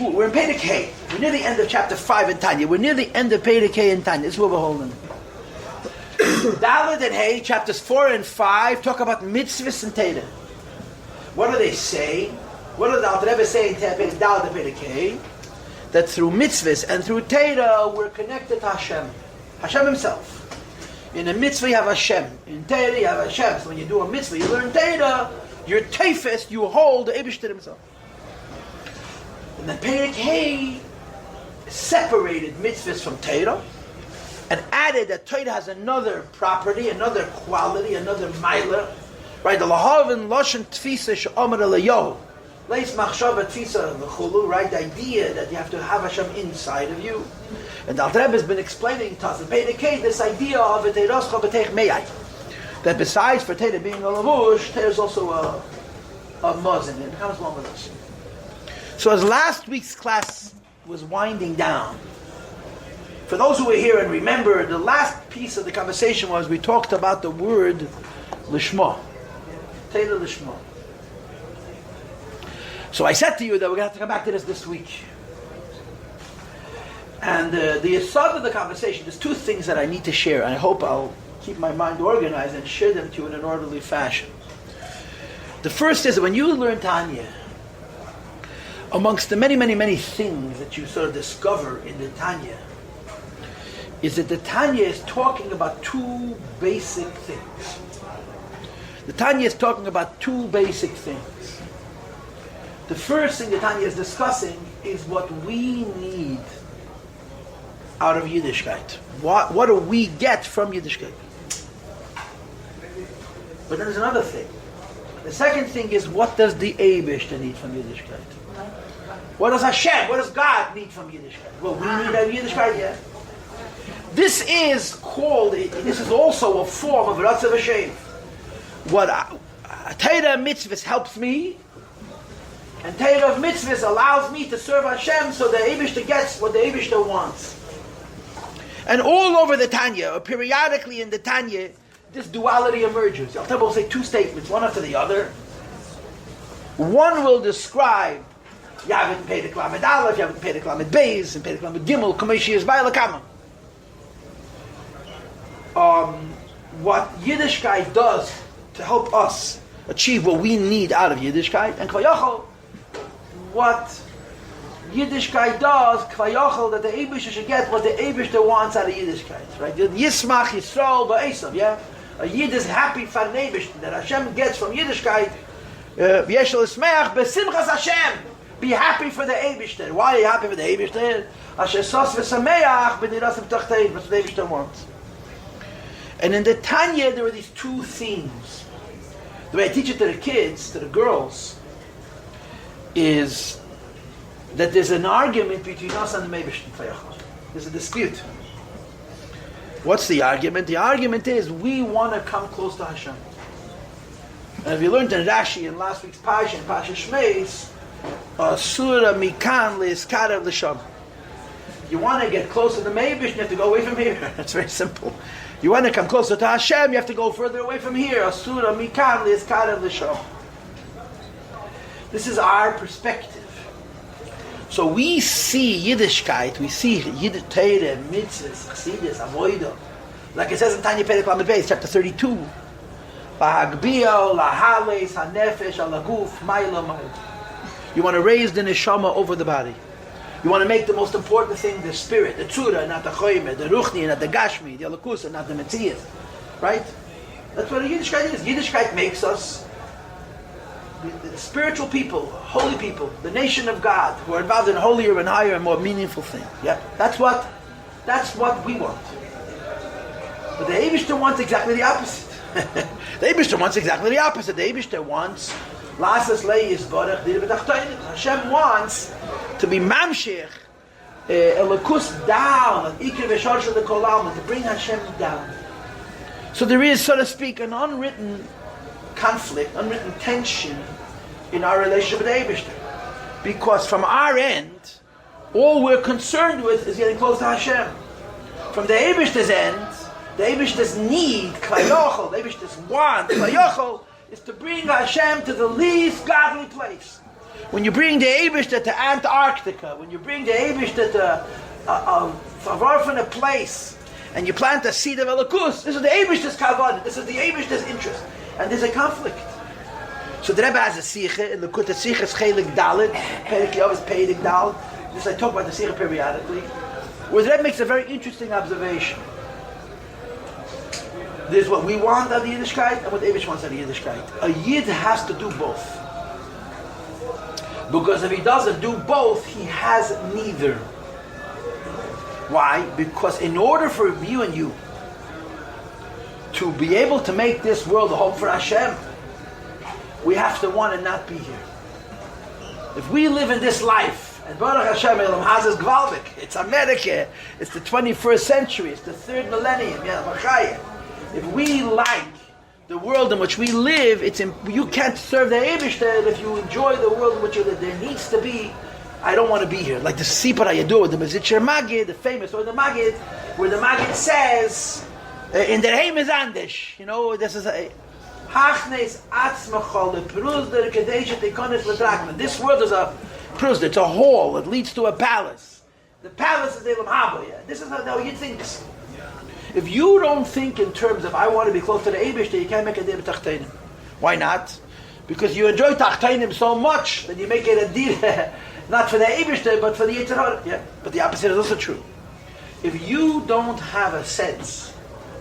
We're in Perek Hey. We're near the end of chapter 5 in Tanya. We're near the end of Perek Hey in Tanya. This is where we're holding. Dalet and Hey, chapters 4 and 5, talk about mitzvahs and Teda. What do they say? What does the Rebbe say in Dalet and Perek Hey? That through mitzvahs and through Teda, we're connected to Hashem. Hashem himself. In a mitzvah you have Hashem. In Teda you have Hashem. So when you do a mitzvah, you learn Teda, you're teifest, you hold the Eibishter himself. And then Perek Hey separated mitzvahs from Torah and added that Torah has another property, another quality, another milah. Right? The lahavin loshen tfisa she'omer le'yohu. Leis machshava tfisa v'chulu. Right? The idea that you have to have Hashem inside of you. And the Rebbe has been explaining to us in Perek Hey this idea of a teiroscha b'teich meyai. That besides for Torah being a lavush, Torah is also a mozin. It comes along with us. So as last week's class was winding down, for those who were here and remember, the last piece of the conversation was we talked about the word lishma, Torah lishma. So I said to you that we're going to have to come back to this week. And the yesod of the conversation, there's two things that I need to share, and I hope I'll keep my mind organized and share them to you in an orderly fashion. The first is that when you learn Tanya, amongst the many, many, many things that you sort of discover in the Tanya, is that the Tanya is talking about two basic things. The Tanya is talking about two basic things. The first thing the Tanya is discussing is what we need out of Yiddishkeit. What do we get from Yiddishkeit? But then there's another thing. The second thing is, what does the Eibishter need from Yiddishkeit? What does Hashem, what does God need from Yiddishkeit? Well, we need out of Yiddishkeit, yeah. This is called, this is also a form of Ratzav Hashem. What Torah mitzvahs helps me, and Torah of mitzvahs allows me to serve Hashem so the Eibishter gets what the Eibishter wants. And all over the Tanya, or periodically in the Tanya, this duality emerges. I'll tell you, we'll say two statements, one after the other. One will describe, you haven't paid the Lamed Aleph, you haven't paid the Lamed Beis, and paid the Lamed Gimel, Kameshi is Bailakama. What Yiddishkeit does to help us achieve what we need out of Yiddishkeit, and Kvayachol, what Yiddishkeit does, Kvayachol, that the Eibishter should get what the Eibishter wants out of Yiddishkeit. Right? Yismach Yisrael Ba'esav, yeah? A Yid is happy for the Eibishter, that Hashem gets from Yiddishkeit, Yeshel Ismeach, Besimchas Hashem. Be happy for the Eibishter. Why are you happy for the Eibishter? Asher sos v'sameach b'nirasim tachtein. That's what the Eibishter wants. And in the Tanya, there are these two themes. The way I teach it to the kids, to the girls, is that there's an argument between us and the Eibishter. There's a dispute. What's the argument? The argument is we want to come close to Hashem. And if you learned in Rashi in last week's Pasha, in Pasha Shmeis, Surah Mikan Le'Iskarav L'Sham. You want to get closer to the Eibishter, you have to go away from here. That's very simple. You want to come closer to Hashem, you have to go further away from here. Surah Mikan Le'Iskarav L'Sham. This is our perspective. So we see Yiddishkeit, we see Yiddish Torah, Mitzvahs, Chassidus, Avodah. Like it says in Tanya Perek Lamed Beis, chapter 32. V'hagbio, lahales, hanefesh, alaguf, ma'ila, ma'ud. You want to raise the neshama over the body. You want to make the most important thing the spirit, the tzura, not the choyme, the ruchni, not the gashmi, the alakusa, not the metzias. Right? That's what a Yiddishkeit is. Yiddishkeit makes us the spiritual people, holy people, the nation of God, who are involved in holier and higher and more meaningful things. Yeah, that's what we want. But the Eibishter wants exactly the opposite. The Eibishter wants exactly the opposite. The Eibishter wants Hashem wants to be mamshech, elakus down, to bring Hashem down. So there is, so to speak, an unwritten conflict, unwritten tension in our relationship with the Eibishter. Because from our end, all we're concerned with is getting close to Hashem. From the Eibishter's end, the Eibishter's need, Klayochel, the Eibishter's want, Klayochel, is to bring Hashem to the least godly place. When you bring the Eibishter to Antarctica, when you bring the Eibishter to far from a place, and you plant a seed of Elokus, this is the Eibishter's kavod, this is the Eibishter's interest, and there's a conflict. So the Rebbe has a Sicha, in the Kut Sicha is Chelik Dalit, Perek Yov is Perek Dalit. This I talk about the Sicha periodically, where the Rebbe makes a very interesting observation. There's what we want out of the Yiddishkeit, and what Eibush wants out of the Yiddishkeit. A Yid has to do both. Because if he doesn't do both, he has neither. Why? Because in order for you and you to be able to make this world a home for Hashem, we have to want to not be here. If we live in this life, and Baruch Hashem Elam Hazes Gvaldik, it's America, it's the 21st century, it's the third millennium, if we like the world in which we live, you can't serve the Eibishter if you enjoy the world in which you live. There needs to be, I don't want to be here. Like the Sipar Hayadu, the Mezitcher Magid, the famous, or the Magid, where the Magid says, in der Heim is Andish, this is a, Hachnes Atzmachol, the Pruzder Kadesha Tekonis Ladrakman. This world is a Pruzder, it's a hall, it leads to a palace. The palace is the Elam Haba. This is how you think. If you don't think in terms of I want to be close to the Eibishter, you can't make a deal with Tachtainim. Why not? Because you enjoy Tachtainim so much that you make it a deal not for the Eibishter but for the Yetzer Hara. Yeah, but the opposite is also true. If you don't have a sense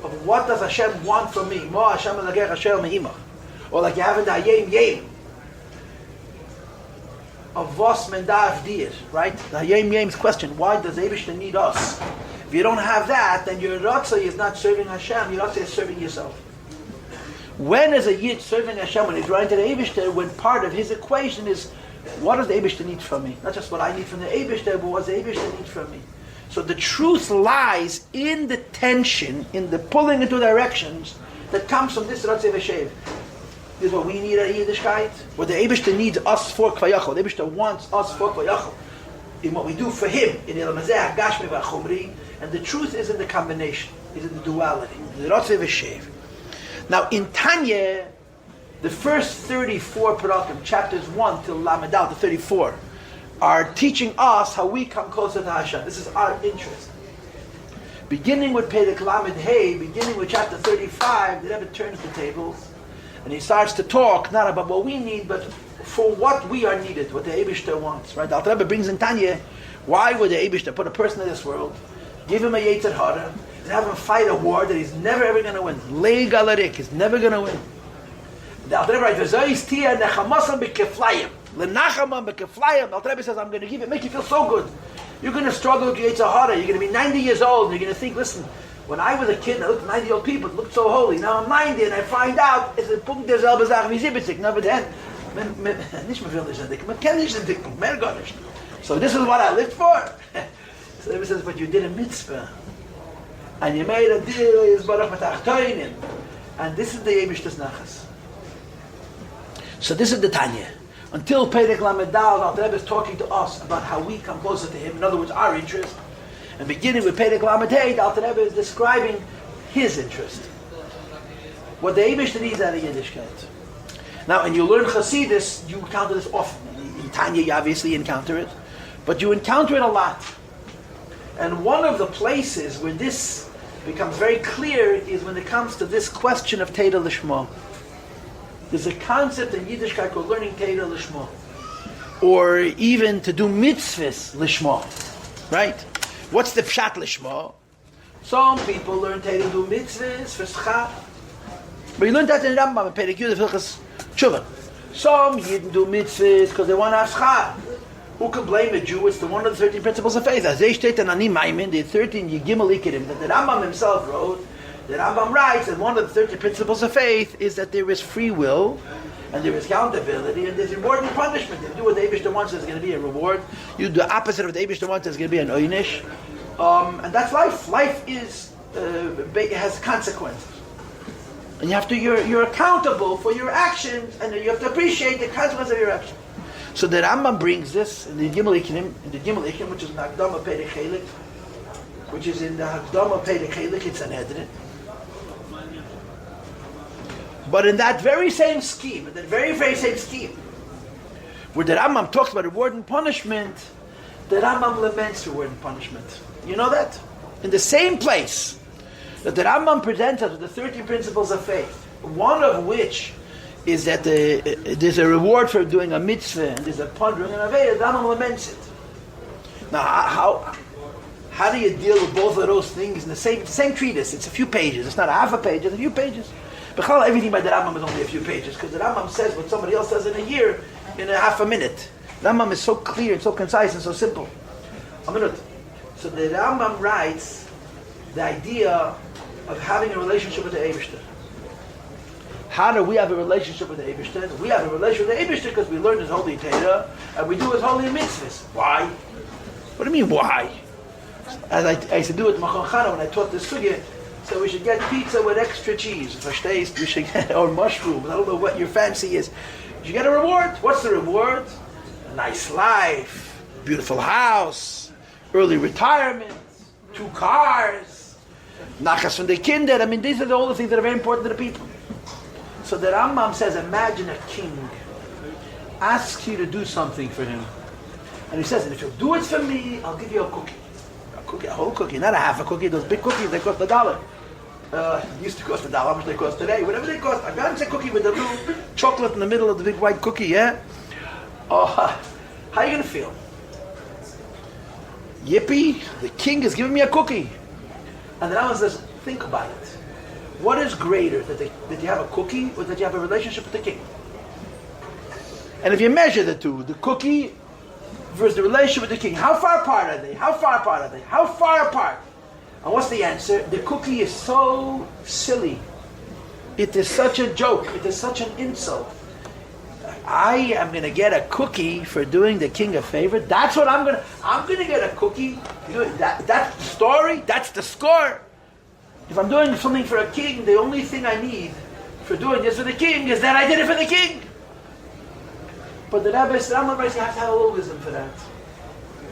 of what does Hashem want from me, Mo Hashem Elokech Asher Me'imach, or like you have in the Hayem Yem of Vos Mendav Dir, right? The Hayem Yem's question: why does Eibishter need us? If you don't have that, then your Ratzah is not serving Hashem, your Ratzah is serving yourself. When is a Yid serving Hashem? When he's running to the Eibishter, when part of his equation is, what does the Eibishter need from me? Not just what I need from the Eibishter, but what does the Eibishter need from me? So the truth lies in the tension, in the pulling into directions that comes from this Ratzah V'Shev. This is what we need at Yiddishkeit. What the Eibishter needs us for Kvayachol. The Eibishter wants us for Kvayachol. In what we do for him, in Elamazeh, Gashmi V'Chumri, and the truth is in the combination, is in the duality, the Ratzah V'Shev. Now in Tanya, the first 34 parakim, chapters 1 till Lamedal, the 34, are teaching us how we come closer to Hashem. This is our interest. Beginning with Perek Lamed Hey, beginning with chapter 35, the Rebbe turns the tables, and he starts to talk not about what we need, but for what we are needed, what the Eibishter wants. Right? The Rebbe brings in Tanya, why would the Eibishter put a person in this world, give him a Yetzer Hara, and have him fight a war that he's never ever going to win? Lei Galarik, he's never going to win. The Rebbe writes, Tia Nechamasam B'Keflayim. Lenachamam B'Keflayim. The Rebbe says, I'm going to give it, make you feel so good. You're going to struggle with your Yetzer Hara. You're going to be 90 years old, and you're going to think, listen, when I was a kid, and I looked at 90-year-old people, it looked so holy. Now I'm 90, and I find out, it's a Punkt der selbe Sache wie 70. No, but then, nicht mehr will nicht entdecken. Man kann nicht entdecken, mehr gar nicht. So this is what I lived for. So the Rebbe says, but you did a mitzvah. And you made a deal, is Baruch Matachtoinim. And this is the Eibishter's Nachas. So this is the Tanya. Until Perek Lamedal, the Rebbe is talking to us about how we come closer to him. In other words, our interest. And beginning with Perek Lamed Hey, the Alter Rebbe is describing his interest. What the Eibishter needs out of Yiddishkeit. Now, and you learn Chassidus, you encounter this often. In Tanya, you obviously encounter it. But you encounter it a lot. And one of the places where this becomes very clear is when it comes to this question of Teda Lishma. There's a concept in Yiddishkeit called learning Teda Lishma. Or even to do mitzvahs Lishma. Right? What's the Pshat Lishma? Some people learn Teda to do mitzvahs for schar. But you learn that in Rambam, in Perek Yud, Hilchas Tshuva. Some Yidden do mitzvahs because they want to have schar. Who can blame a Jew? It's the one of the 13 principles of faith. As they state in Ani Maimin, the 13 Yigimel Ikerim, that the Rambam himself wrote, the Rambam writes that one of the 13 principles of faith is that there is free will, and there is accountability, and there's reward and punishment. If you do what the Eibishter wants, there's going to be a reward. You do the opposite of what the Eibishter wants, there's going to be an oynish. And that's life. Life is has consequences. And you have to, you're accountable for your actions, and you have to appreciate the consequences of your actions. So the Rambam brings this in the Gimel Ikim, which is in the Hakdama Perek Chelik, which is in the Hakdama Perek Chelik, it's an Edrin. But in that very same scheme, where the Rambam talks about reward and punishment, the Rambam laments reward and punishment. You know that? In the same place that the Rambam presents us with the 13 principles of faith, one of which is that there's a reward for doing a mitzvah and there's a pondering and aveda, the Rambam laments it. Now, how do you deal with both of those things in the same treatise? It's a few pages. It's not a half a page, it's a few pages. But everything by the Rambam is only a few pages, because the Rambam says what somebody else says in a year in a half a minute. The Rambam is so clear, and so concise, and so simple. A minute. So the Rambam writes the idea of having a relationship with the Eibishter. How do we have a relationship with the Eibishter? We have a relationship with the Eibishter because we learn His holy Torah, and we do His holy mitzvahs. Why? What do you mean, why? As I used to do it at Machon Chana when I taught this sugya, so we should get pizza with extra cheese. Verstehst? We should get, or mushrooms. I don't know what your fancy is. You should get a reward. What's the reward? A nice life, beautiful house, early retirement, 2 cars, nachas from the kinder. I mean, these are all the things that are very important to the people. So the Rambam says, imagine a king asks you to do something for him. And he says, and if you'll do it for me, I'll give you a cookie. A whole cookie, not a half a cookie. Those big cookies, they cost $1. Used to cost $1. How much they cost today? Whatever they cost. A ganze cookie with a little chocolate in the middle of the big white cookie, yeah? How are you going to feel? Yippee, the king is giving me a cookie. And the Rambam says, think about it. What is greater, that you have a cookie or that you have a relationship with the king? And if you measure the two, the cookie versus the relationship with the king, how far apart are they? How far apart are they? How far apart? And what's the answer? The cookie is so silly. It is such a joke. It is such an insult. I am going to get a cookie for doing the king a favor. That's what I'm going to get a cookie. You know, that's the story. That's the score. If I'm doing something for a king, the only thing I need for doing this for the king is that I did it for the king. But the Rabbi says, you have to have a little wisdom for that.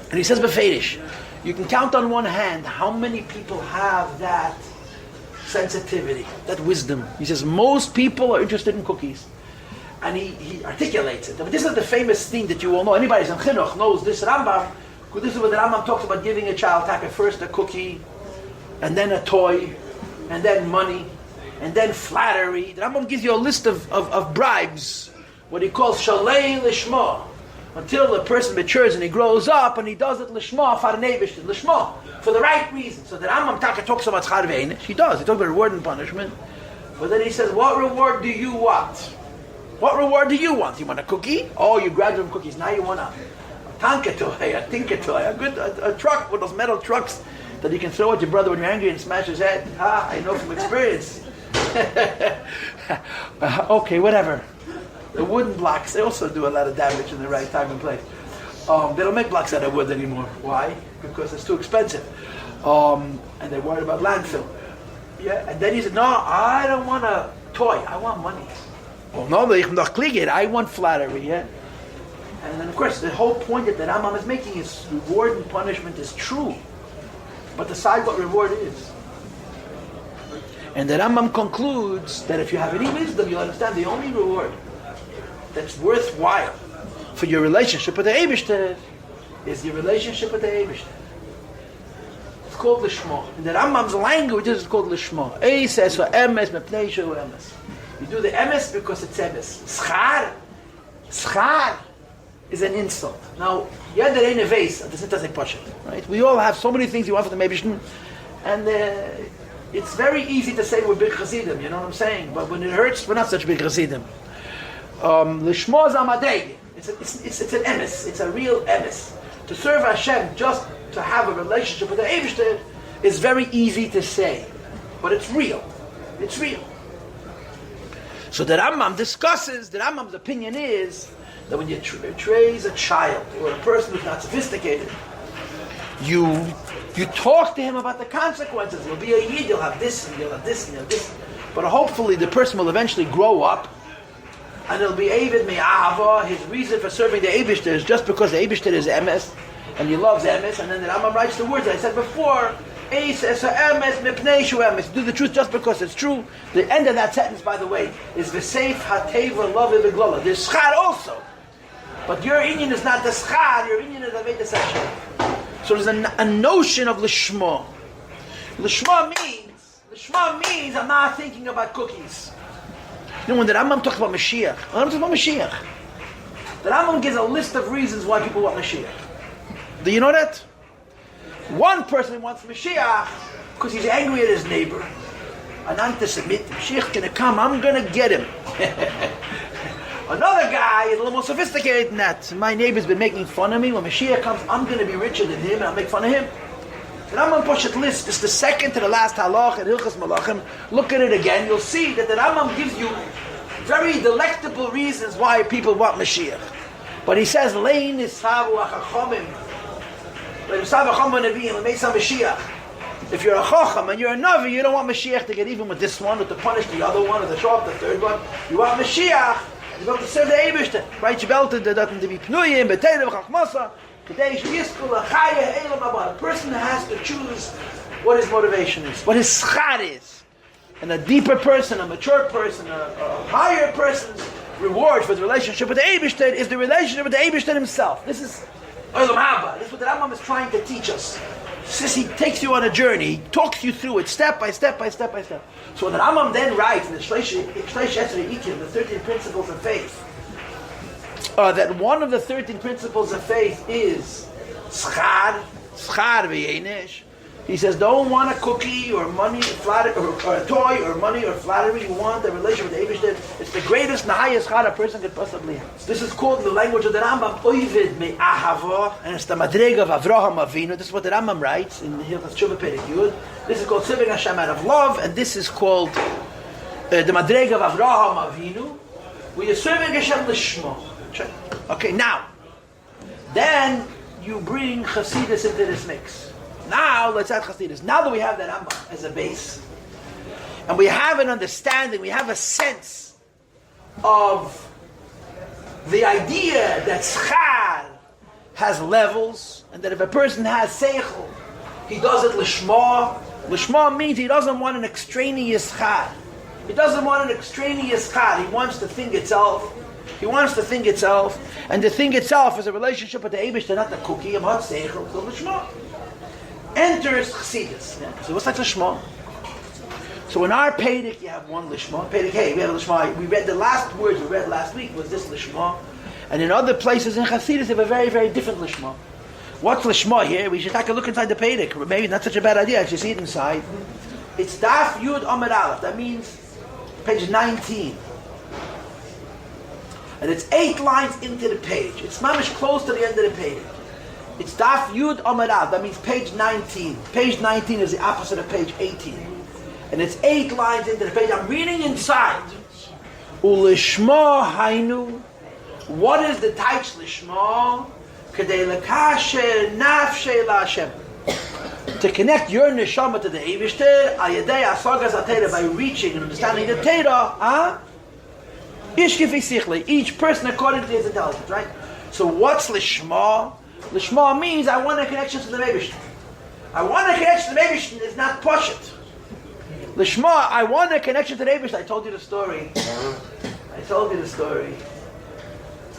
And he says, Befedish, you can count on one hand how many people have that sensitivity, that wisdom. He says, most people are interested in cookies. And he articulates it. But this is the famous thing that you all know. Anybody who's in Chinuch knows this Rambam. This is what the Rambam talks about giving a child. First a cookie, and then a toy, and then money, and then flattery. The Rambam gives you a list of bribes, what he calls shalei lishma, until the person matures and he grows up and he does it lishma farneibish, lishma, for the right reason. So the Rambam talks about schar ve'einish. He does. He talks about reward and punishment. But then he says, what reward do you want? What reward do you want? You want a cookie? Oh, you graduate from cookies. Now you want a tanka toy, a tinka toy, a truck with those metal trucks that you can throw at your brother when you're angry and smash his head. I know from experience. Okay, whatever. The wooden blocks, they also do a lot of damage in the right time and place. They don't make blocks out of wood anymore. Why? Because it's too expensive. And they're worried about landfill. Yeah, and then he said, no, I don't want a toy. I want money. Well, no, I want flattery, yeah? And then, of course, the whole point that the Rambam is making is reward and punishment is true. But decide what reward is. And the Rambam concludes that if you have any wisdom, you'll understand the only reward that's worthwhile for your relationship with the Eibishter is your relationship with the Eibishter. It's called Lishma. In the Rambam's language, it's called Lishma. He says, for emes, mepnei shehu emes. You do the emes because it's emes. Schar is an insult. Now, yeder eine vase, das ist das Pashat, right? We all have so many things you want for the Eibishter, and it's very easy to say we're big Chassidim, you know what I'm saying? But when it hurts, we're not such big Chassidim. Lishma zamadei. It's an emes. It's a real emes. To serve Hashem, just to have a relationship with the Eibishter, is very easy to say, but it's real. It's real. So the Rambam discusses. The Rambam's opinion is that when you raise a child or a person who's not sophisticated, you talk to him about the consequences. You'll be a yid. You'll have this, and you'll have this, and you'll have this. But hopefully, the person will eventually grow up. And it'll be Eivid Me'ahava. His reason for serving the Eibishter is just because the Eibishter is emes, and he loves emes. And then the Rambam writes the words that I said before. Eis es ha'emes mipnei shu emes. Do the truth just because it's true. The end of that sentence, by the way, is v'seif ha'teva love v'glola. There's schar also. But your Indian is not the schar, your Indian is the Veda Hashem. So there's a notion of Lishma. Lishma means I'm not thinking about cookies. You know, when the Rambam talks about Mashiach, the Rambam gives a list of reasons why people want Mashiach. Do you know that? One person wants Mashiach because he's angry at his neighbor. An anti-Semit. Mashiach gonna come, I'm gonna get him. Another guy is a little more sophisticated than that. My neighbor's been making fun of me. When Mashiach comes, I'm gonna be richer than him and I'll make fun of him. The Rambam Poshet list is the second to the last halach in Hilchas Malachim. Look at it again. You'll see that the Rambam gives you very delectable reasons why people want Mashiach. But he says, Lein Isavu Achachomim. If you're a Chacham and you're a Navi, you don't want Mashiach to get even with this one, or to punish the other one, or to show up the third one. You want Mashiach, you want to serve the Eibishter. Right? You belted that to be Pnuyim, B'Teira, B'Chachmasa. A person has to choose what his motivation is, what his schar is. And a deeper person, a mature person, a higher person's reward for the relationship with the Eibishter is the relationship with the Eibishter himself. This is Olam Haba. This is what the Rambam is trying to teach us. Since he takes you on a journey, he talks you through it step by step by step by step. So the Rambam then writes in the Shleish Esrei Ikim, the 13 principles of faith, that one of the 13 principles of faith is schar v'yenesh. He says, don't want a cookie or money, or a toy or money or flattery. You want a relation with the Eibishter. It's the greatest and highest schar a person could possibly have. This is called in the language of the Rambam, oivid me ahava, and it's the madrega of Avraham Avinu. This is what the Rambam writes in Hilchas Tshuva Perek Yud. This is called serving Hashem out of love, and this is called the madrega of Avraham Avinu, where you're serving Hashem l'shmo. Okay, now, then you bring Chassidus into this mix. Now, let's add Chassidus. Now that we have that Rambam as a base, and we have an understanding, we have a sense of the idea that schar has levels, and that if a person has seichel, he does it l'shma. L'shma means he doesn't want an extraneous schar. He doesn't want an extraneous schar. He wants the thing itself. He wants the thing itself, and the thing itself is a relationship with the Eibishter, not the cookie. I'm not seichel, so l'shma. Enters Chassidus. Yeah. So what's like Lishma? So in our Pedic you have one Lishma. Pedic, hey, we have a Lishma. We read the last words we read last week was this Lishma. And in other places in Chassidus they have a very, very different Lishma. What's Lishma here? We should take a look inside the Pedic. Maybe not such a bad idea. I should see it inside. It's Daf Yud Amar Aleph. That means page 19. And it's 8 lines into the page. It's mamish close to the end of the page. It's Daf Yud Amar Aleph. That means page 19. Page 19 is the opposite of page 18. And it's 8 lines into the page. I'm reading inside. Ulishma Hainu. What is the Taich Lishma? Kedei lekasher nafshei laHashem. To connect your neshama to the Eibishter, ayadei asagas atera, by reaching and understanding the Torah, each person according to his intelligence, right? So what's Lishma? Lishma means I want a connection to the Eibishter. I want a connection to the Eibishter is not Poshet. Lishma, I want a connection to the Eibishter. I told you the story.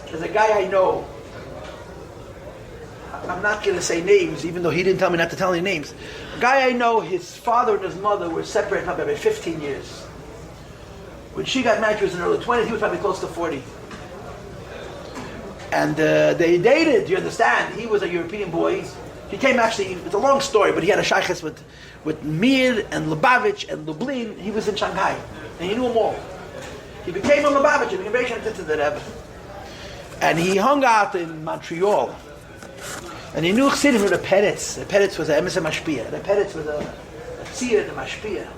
There's a guy I know. I'm not going to say names, even though he didn't tell me not to tell any names. A guy I know, his father and his mother were separated for about 15 years. When she got married, she was in her early 20s. He was probably close to 40. And they dated, you understand. He was a European boy. He came actually, it's a long story, but he had a shaykhis with Mir and Lubavitch and Lublin. He was in Shanghai, and he knew them all. He became a Lubavitch, and became very connected to the Rebbe. And he hung out in Montreal. And he knew Chassidim with the Peretz. The Peretz was a Emes Mashpia. The Peretz was a Tzir and a Mashpia.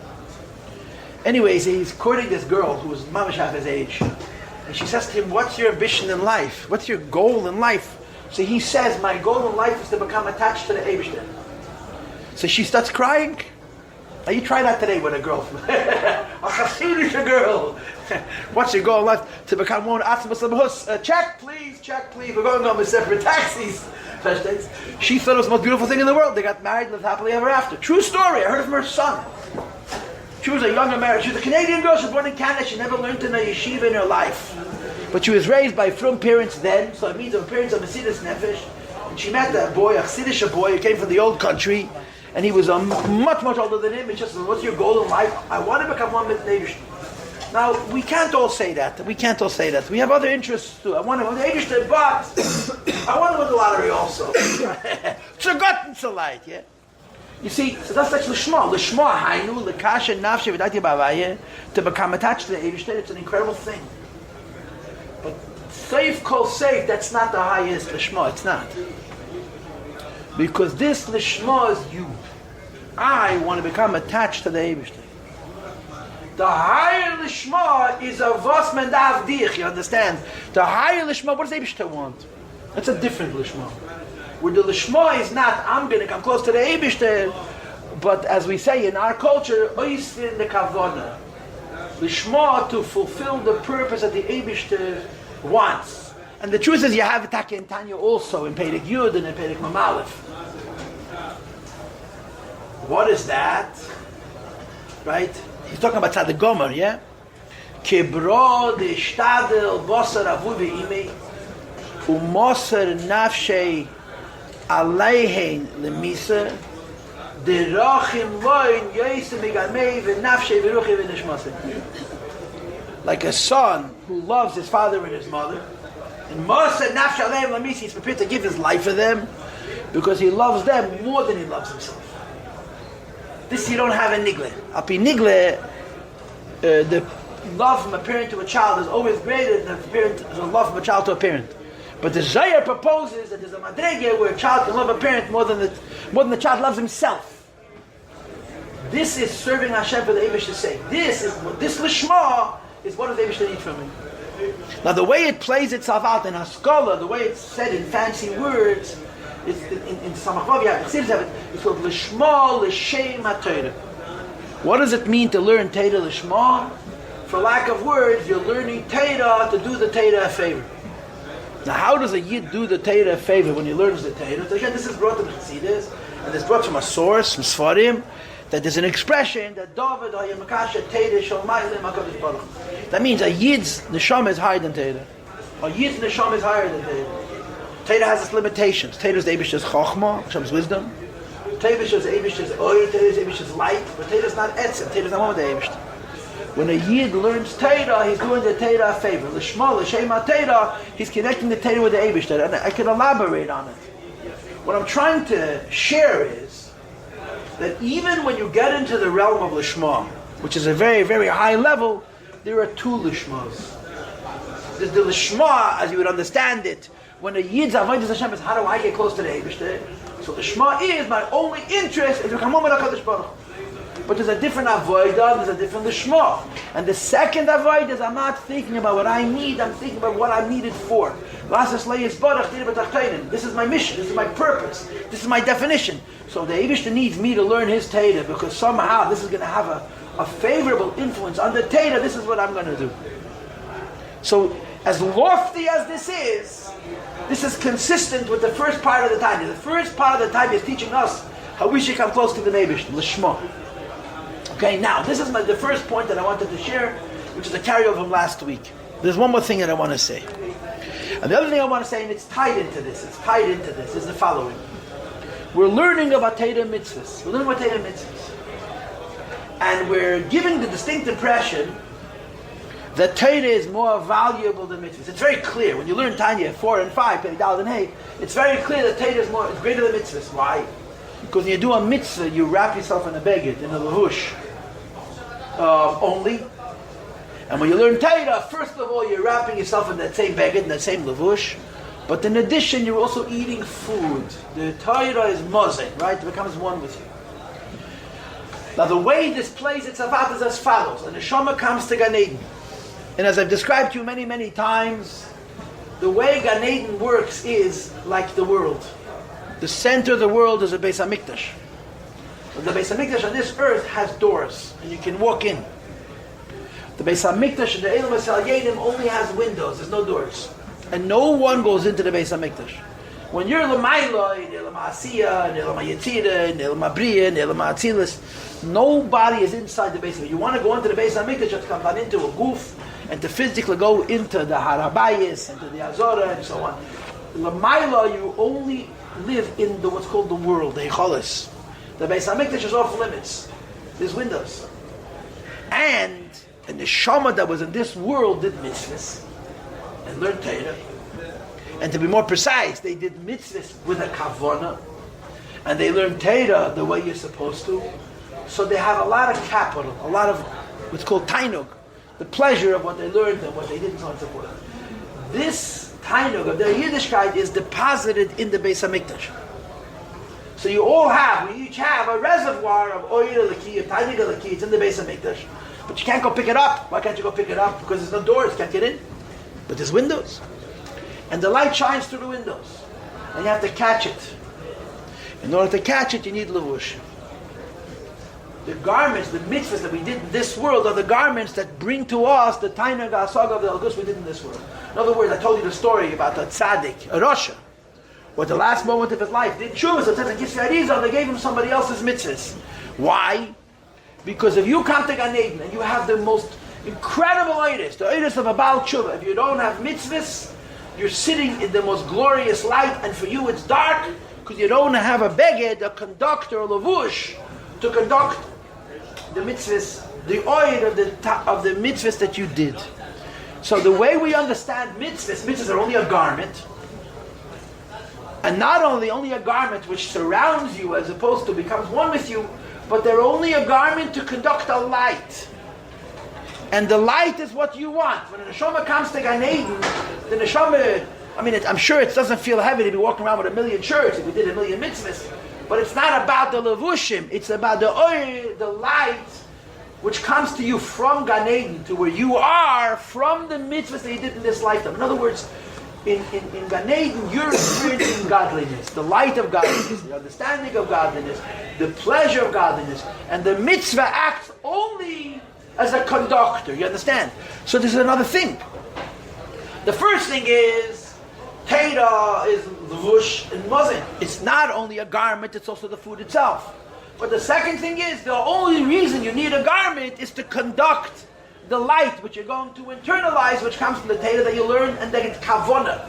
Anyways, he's courting this girl who was mamash half his age. And she says to him, what's your ambition in life? What's your goal in life? So he says, my goal in life is to become attached to the Eibishter. So she starts crying. Now you try that today with a girl. A Chassidish girl. What's your goal in life? To become one Atzmas L'Bahus. Check please. We're going on with separate taxis. She thought it was the most beautiful thing in the world. They got married and lived happily ever after. True story. I heard it from her son. She was a younger married. She was a Canadian girl. She was born in Canada. She never learned in a yeshiva in her life. But she was raised by frum parents then, so it means her parents are Mesidus Nefesh. And she met that boy, a Chassidish boy, who came from the old country, and he was much, much older than him. And she said, what's your goal in life? I want to become one with Nevish. Now, we can't all say that. We have other interests too. I want to go to Nevish, but I want to win the lottery also. Forgotten so light, yeah? You see, so that's like Lishma. Lishma, Hainu, Lekasha, Nafshe, V'dati Bavaye, to become attached to the Nevish, it's an incredible thing. But safe, kol safe, that's not the highest Lishma. It's not. Because this Lishma is you. I want to become attached to the Eibishter. The higher Lishma is a Vos Mendav Dich, you understand? The higher Lishma, what does Eibishter want? That's a different Lishma. Where the Lishma is not, I'm going to come close to the Eibishter, but as we say in our culture, Oistin the Kavona. Lishma to fulfill the purpose that the Eibishter wants. And the truth is, you have Tanya and Tanya also in Perek Yud and in Perek Mamalef. What is that? Right? He's talking about Tzaddik Gomer, yeah? Kibro de shtadel bosar avu ve'imei u'mosar nafshei aleihen lemisa derachim loin yoyse megamei ve'nafshei v'ruchi v'nishmasei. Like a son who loves his father and his mother, and mosar nafshei aleihen lemisa, he's prepared to give his life for them because he loves them more than he loves himself. This you don't have in Nigle. Api Nigle, the love from a parent to a child is always greater than the love from a child to a parent. But the Zayar proposes that there's a madrege where a child can love a parent more than the child loves himself. This is serving Hashem for the Eibushter's sake. This Lishma is what does Eibushter need from me. Now the way it plays itself out in Haskalah, the way it's said in fancy words, it's in Samachvav, it's called Lishma L'Shem HaTorah. What does it mean to learn Torah Lishma? For lack of words, you're learning Torah to do the Torah a favor. Now, how does a Yid do the Torah a favor when he learns the Torah? So again, this is brought to the Chassidus, and it's brought from a source, from Sfarim, that there's an expression that David Hayamakasha Torah Shalmailim HaKadosh Baruch. That means a Yid's neshama is higher than Torah. A Yid's neshama is higher than Torah. Torah has its limitations. Torah is the Eibishter's Chochmah, Hashem's wisdom. Torah is the Eibishter's Oy, Torah is the Eibishter's light, but Torah is not Etzem. Torah is not one with the Eibishter. When a Yid learns Torah, he's doing the Torah a favor. L'shma, l'shem ha-Torah, he's connecting the Torah with the Eibishter, and I can elaborate on it. What I'm trying to share is that even when you get into the realm of L'shma, which is a very, very high level, there are two L'shmas. There's the L'shma, as you would understand it, when a Yid's avodas Hashem is, how do I get close to the Eibishter? So the Shema is, my only interest is to come home with HaKadosh Baruch. But there's a different avodah, there's a different Lishma. And the second avodah is, I'm not thinking about what I need, I'm thinking about what I'm needed for. This is my mission, this is my purpose, this is my definition. So the Eibishter needs me to learn his Torah, because somehow this is going to have a favorable influence on the Torah. This is what I'm going to do. So, as lofty as this is consistent with the first part of the Tanya. The first part of the Tanya is teaching us how we should come close to the Eibishter, Lishma. Okay, now, this is the first point that I wanted to share, which is a carryover from last week. There's one more thing that I want to say. And the other thing I want to say, and it's tied into this, is the following. We're learning about Torah mitzvahs. And we're giving the distinct impression that Torah is more valuable than mitzvahs. It's very clear. When you learn Tanya 4 and 5, Perek and Hey, it's very clear that Torah is greater than mitzvahs. Why? Because when you do a mitzvah, you wrap yourself in a beged, in a lahush, only. And when you learn Torah, first of all, you're wrapping yourself in that same beged, in that same lavush. But in addition, you're also eating food. The Torah is mozeh, right? It becomes one with you. Now, the way this plays itself out is as follows. The neshama comes to Gan Eden. And as I've described to you many, many times, the way Gan Eden works is like the world. The center of the world is a Beis HaMikdash. The Beis HaMikdash on this earth has doors, and you can walk in. The Beis HaMikdash in the Eilam HaSalyenim only has windows, there's no doors. And no one goes into the Beis HaMikdash. When you're L'mayla, in Eilam HaAsiyah, in Eilam HaYetzirah, in Eilam HaBriyah, in Eilam HaAtzilas, nobody is inside the Beis HaMikdash. You want to go into the Beis HaMikdash, you have to come down into a goof, and to physically go into the Harabayis, into the Azora, and so on. Lamaila, you only live in what's called the world, the Eicholis. The Beis HaMikdash is off limits. There's windows. And the neshama that was in this world did mitzvahs and learned Torah. And to be more precise, they did mitzvahs with a kavana, and they learned Torah the way you're supposed to. So they have a lot of capital, a lot of what's called tainug, the pleasure of what they learned and what they didn't, so on and so forth. This tainug of their Yiddishkeit is deposited in the Beis HaMikdash. So you all have, we each have a reservoir of oil laki, of tainug laki. It's in the Beis HaMikdash, but you can't go pick it up. Why can't you go pick it up? Because there's no doors, can't get in. But there's windows, and the light shines through the windows, and you have to catch it. In order to catch it, you need levush. The garments, the mitzvahs that we did in this world are the garments that bring to us the tainug ha'asaga of the Algus we did in this world. In other words, I told you the story about a tzaddik, a Rasha, where the last moment of his life did shuvah, so it says in Kisvei Arizal, they gave him somebody else's mitzvahs. Why? Because if you come to Gan Eden and you have the most incredible itis, the itis of a Baal Tshuva, if you don't have mitzvahs, you're sitting in the most glorious light, and for you it's dark, because you don't have a beged, a conductor, a lavush, to conduct the mitzvahs, the oil of the mitzvahs that you did. So the way we understand mitzvahs are only a garment, and not only a garment which surrounds you as opposed to becomes one with you, but they're only a garment to conduct a light. And the light is what you want. When the neshama comes to Gan Eden, the neshama, I'm sure it doesn't feel heavy to be walking around with a million shirts if we did a million mitzvahs, but it's not about the levushim, it's about the oil, the light, which comes to you from Gan Eden to where you are from the mitzvahs that you did in this lifetime. In other words, in Gan Eden, you're experiencing godliness, the light of godliness, the understanding of godliness, the pleasure of godliness, and the mitzvah acts only as a conductor, you understand? So this is another thing. The first thing is, Teda is levush and mazin. It's not only a garment, it's also the food itself. But the second thing is, the only reason you need a garment is to conduct the light which you're going to internalize, which comes from the Teda that you learn, and then it's kavona.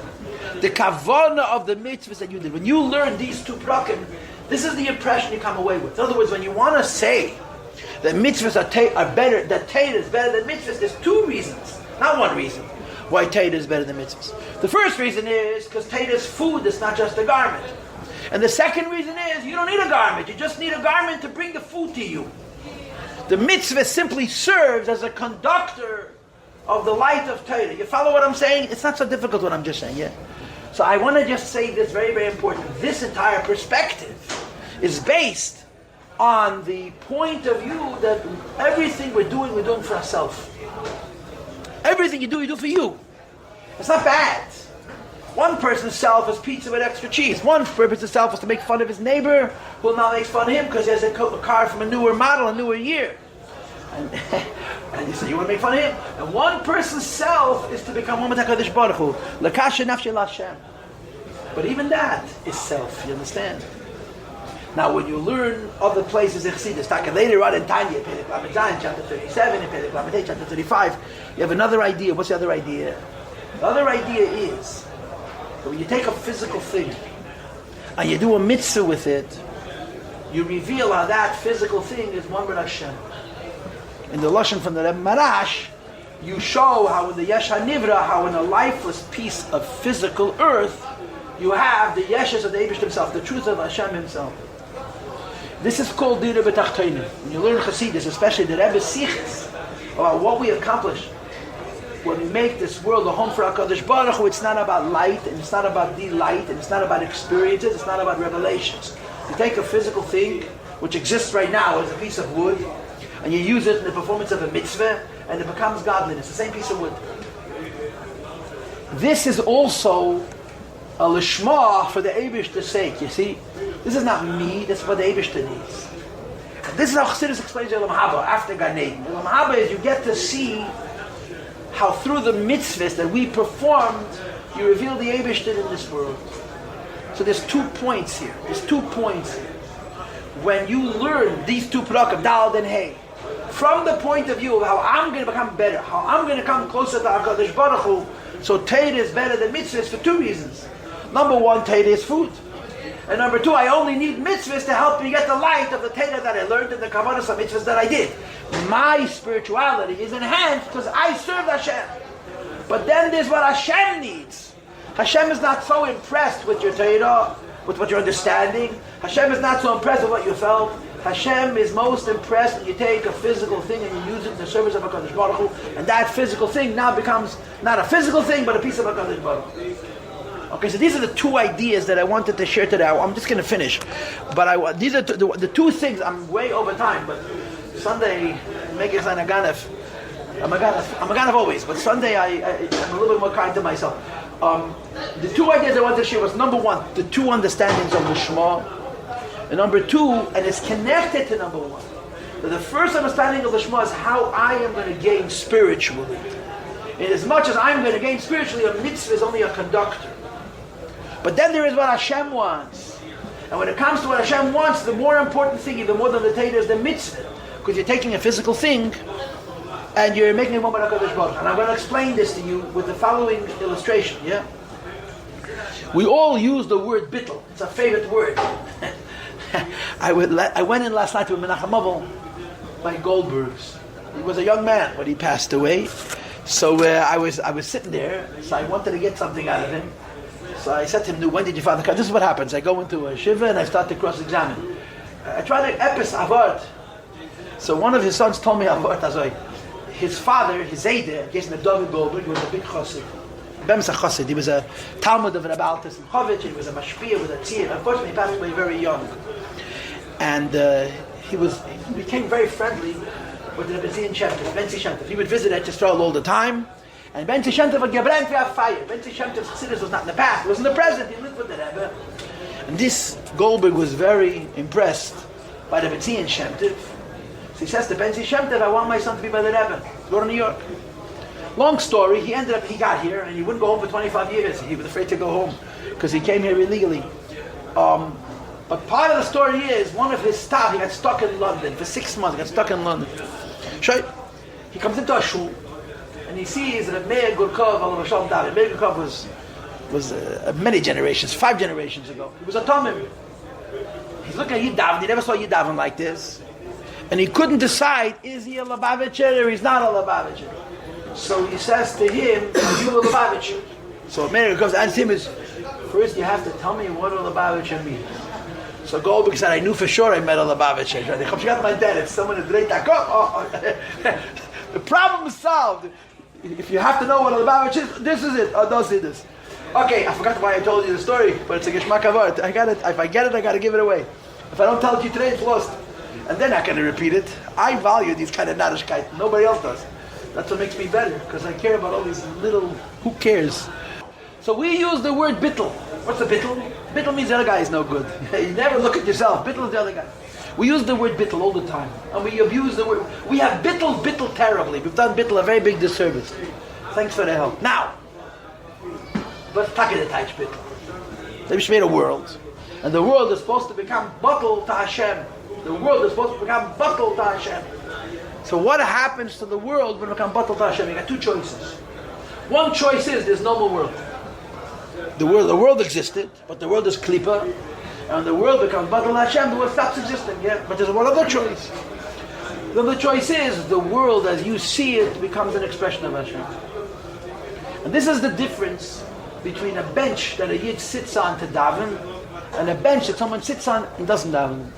The kavona of the mitzvahs that you did. When you learn these two prakim, this is the impression you come away with. In other words, when you want to say that mitzvahs are better, that Teda is better than mitzvahs, there's two reasons, not one reason, why Teda is better than mitzvahs. The first reason is because Teda is food, it's not just a garment. And the second reason is, you don't need a garment, you just need a garment to bring the food to you. The mitzvah simply serves as a conductor of the light of Torah. You follow what I'm saying? It's not so difficult what I'm just saying, yeah? So I want to just say this very, very important. This entire perspective is based on the point of view that everything we're doing for ourselves. Everything you do for you. It's not bad. One person's self is pizza with extra cheese. One person's self is to make fun of his neighbor, who will now make fun of him because he has a car from a newer model, a newer year. And you say you want to make fun of him. And one person's self is to become one with HaKadosh Baruch Hu. L'kasher nafshei l'Hashem. But even that is self, you understand? Now when you learn other places in Chassidus, later on in Tanya, Perek Lamed Zayin, chapter 37, in Perek Lamed Hey, chapter 35, you have another idea. What's the other idea? The other idea is that when you take a physical thing and you do a mitzvah with it, you reveal how that physical thing is one with Hashem. In the Lashon from the Rebbe Marash, you show how in the Yesh HaNivra, how in a lifeless piece of physical earth, you have the Yeshes of the Eibush himself, the truth of Hashem himself. This is called Dira B'Tachtonim. When you learn Chassidus, especially the Rebbe's Sichos, about what we accomplished when we make this world a home for HaKadosh Baruch Hu, it's not about light, and it's not about delight, and it's not about experiences, it's not about revelations. You take a physical thing, which exists right now as a piece of wood, and you use it in the performance of a mitzvah, and it becomes godliness, the same piece of wood. This is also a lishma for the Eibishter's sake, you see. This is not me, this is what the Eibishter needs. And this is how Chassidus explains Olam Haba after Gan Eden. Olam Haba is you get to see how through the mitzvahs that we performed, you reveal the Eibishter in this world. So there's 2 points here. When you learn these two prakim, Daled and Hey, from the point of view of how I'm going to become better, how I'm going to come closer to HaKadosh Baruch Hu. So Torah is better than mitzvahs for two reasons. Number one, Torah is food. And number two, I only need mitzvahs to help me get the light of the Torah that I learned and the kavanas of mitzvahs that I did. My spirituality is enhanced because I serve Hashem. But then there's what Hashem needs. Hashem is not so impressed with your Torah, with what you're understanding. Hashem is not so impressed with what you felt. Hashem is most impressed when you take a physical thing and you use it in the service of HaKadosh Baruch Hu, and that physical thing now becomes not a physical thing, but a piece of HaKadosh Baruch Hu. Okay, so these are the two ideas that I wanted to share today. I'm just going to finish. But these are the two things. I'm way over time, but Sunday, make it a ganef. I'm a ganef always, but Sunday I'm a little bit more kind to myself. The two ideas I wanted to share was, number one, the two understandings of the Shema. And number two, and it's connected to number one. The first understanding of the Shema is how I am going to gain spiritually. And as much as I'm going to gain spiritually, a mitzvah is only a conductor. But then there is what Hashem wants. And when it comes to what Hashem wants, the more important thing, even more than the Torah, is the mitzvah. Because you're taking a physical thing and you're making it more like HaKadosh Baruch Hu. And I'm going to explain this to you with the following illustration. Yeah, we all use the word bittul. It's a favorite word. I went in last night to a Menachem Avol by Goldberg's. He was a young man when he passed away. So I was sitting there. So I wanted to get something out of him. So I said to him, when did you find the car? This is what happens. I go into a shiva and I start to cross-examine. I try to epis avart. So one of his sons told me avart. His father, his Zayde, David Goldberg, was a big chassid. He was a Talmud of Rabbi Altis, he was a mashpia, was a tzir. Unfortunately, he passed away very young. And he became very friendly with the Ben Shem. He would visit at Yisrael all the time. And Ben Shem would give rent to fire. Ben Shem's chassidus was not in the past, it was in the present. He lived with the Rebbe. And this Goldberg was very impressed by the Ben Shem. So he says to Ben Shem, I want my son to be by the Rebbe. Go to New York. Long story, he got here and he wouldn't go home for 25 years. He was afraid to go home because he came here illegally. But part of the story is, one of his staff, he got stuck in London for 6 months, he got stuck in London. He comes into a shul and he sees that Meir Gurkov, Meir Gurkov was many generations, 5 generations ago. He was a Tomim. He's looking at Yidavin, he never saw Yidavin like this. And he couldn't decide, is he a Lubavitcher or he's not a Lubavitcher? So he says to him, are you a Lubavitcher? So Meir comes and asks him, first you have to tell me what a Lubavitcher means. So Goldberg said, I knew for sure I met a Lubavitcher. It's someone who did the problem is solved. If you have to know what a Lubavitcher is, this is it. Don't see this. Okay, I forgot why I told you the story, but it's a Geshmak Avart. I got it. If I get it, I got to give it away. If I don't tell it to you today, it's lost. And they're not going to repeat it. I value these kind of narishkeit. Nobody else does. That's what makes me better, because I care about all these little, who cares? So we use the word bittul. What's the bittul? Bittul means the other guy is no good. You never look at yourself. Bittul is the other guy. We use the word bittul all the time. And we abuse the word. We have bittul terribly. We've done bittul a very big disservice. Thanks for the help. Now, let's talk the touch bittul. They've made a world. And the world is supposed to become bottle to Hashem. The world is supposed to become bottle to Hashem. So what happens to the world when it becomes bottle to Hashem? You got two choices. One choice is there's no more world. The world existed, but the world is klipa, and when the world becomes bottle to Hashem, the world stops existing. Yeah, but there's one other choice. The other choice is the world as you see it becomes an expression of Hashem. And this is the difference between a bench that a yid sits on to daven and a bench that someone sits on and doesn't daven.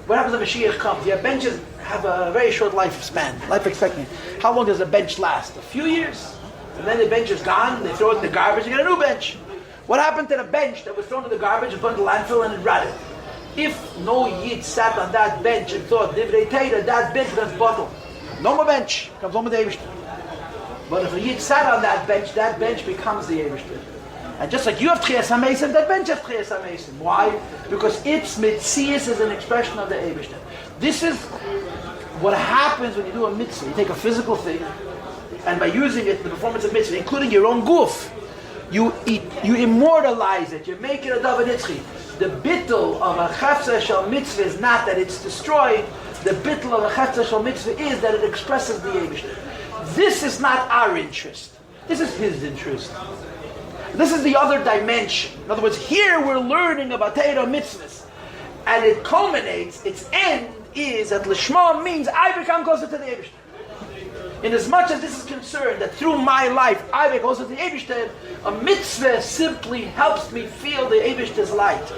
What happens if a Mashiach comes? Yeah, benches have a very short lifespan, life expectancy. How long does a bench last? A few years. And then the bench is gone, they throw it in the garbage, and get a new bench. What happened to the bench that was thrown in the garbage and put in the landfill and it rotted? If no yid sat on that bench and thought, Divrei Torah, that bench was bottle. No more bench, comes home with the Eibishter. But if a yid sat on that bench becomes the Eibishter. And just like you have Tchias HaMesim, that bench has Tchias HaMesim. Why? Because its Metzias is an expression of the Eibishter. This is what happens when you do a mitzvah. You take a physical thing, and by using it in the performance of mitzvah, including your own goof, you immortalize it, you make it a David Itzchi. The bittul of a chafsa shel mitzvah is not that it's destroyed, the bittul of a chetzer shel mitzvah is that it expresses the Eibishter. This is not our interest. This is his interest. This is the other dimension. In other words, here we're learning about Torah mitzvahs. And it culminates, its end is that Lishma means I become closer to the Eibishter. In as much as this is concerned that through my life I become closer to the Eibishter, a mitzvah simply helps me feel the Eibishter's light.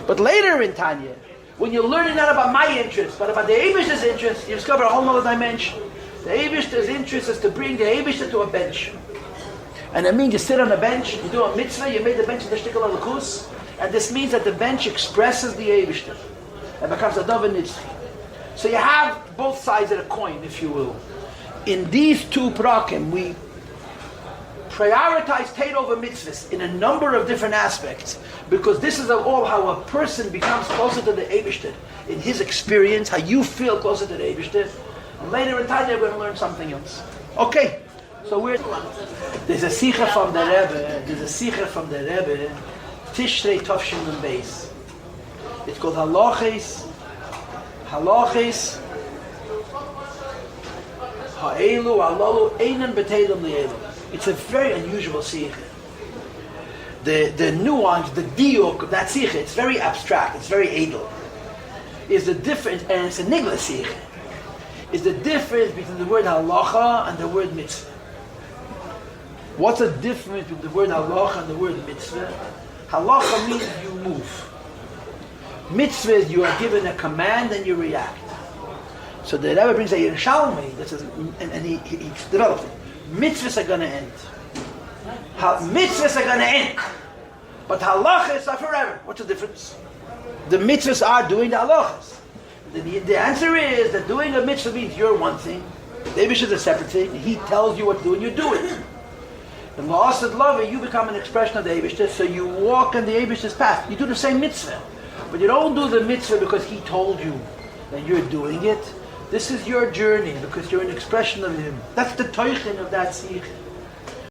But later in Tanya, when you're learning not about my interest, but about the Eibishter's interest, you discover a whole other dimension. The Eibishter's interest is to bring the Eibishter to a bench. And that means you sit on a bench, you do a mitzvah, you made the bench in the shtickle of the kus, and this means that the bench expresses the Eibishter and becomes a dove nitzchi. So you have both sides of the coin, if you will. In these two prakim, we prioritize Torah over mitzvahs in a number of different aspects, because this is all how a person becomes closer to the Eibishter in his experience, how you feel closer to the Eibishter. And later in Tanya, we're going to learn something else. Okay, so there's a sikha from the Rebbe, Tishrei Tovshin and Beis. It's called Halachis Ha'elu Halalu Einan B'Teilum Li'elu. It's a very unusual sikha. The nuance, the diuk of that sikha, it's very abstract, it's very edel. Is the difference, and it's a nigla sikha, is the difference between the word halacha and the word mitzvah. What's the difference between the word halacha and the word mitzvah? Halacha means you move. Mitzvah is you are given a command and you react. So the Rebbe brings a Yerushalmi that says, and he developed it. Mitzvahs are going to end. Mitzvahs are going to end. But halachas are forever. What's the difference? The mitzvahs are doing the halachas. The answer is that doing a mitzvah means you're one thing. The Eibush is a separate thing. He tells you what to do and you do it. In La'asad Lava, you become an expression of the Eibush, so you walk on the Eibush's path. You do the same mitzvah. But you don't do the mitzvah because he told you that you're doing it. This is your journey because you're an expression of him. That's the toichin of that sikh.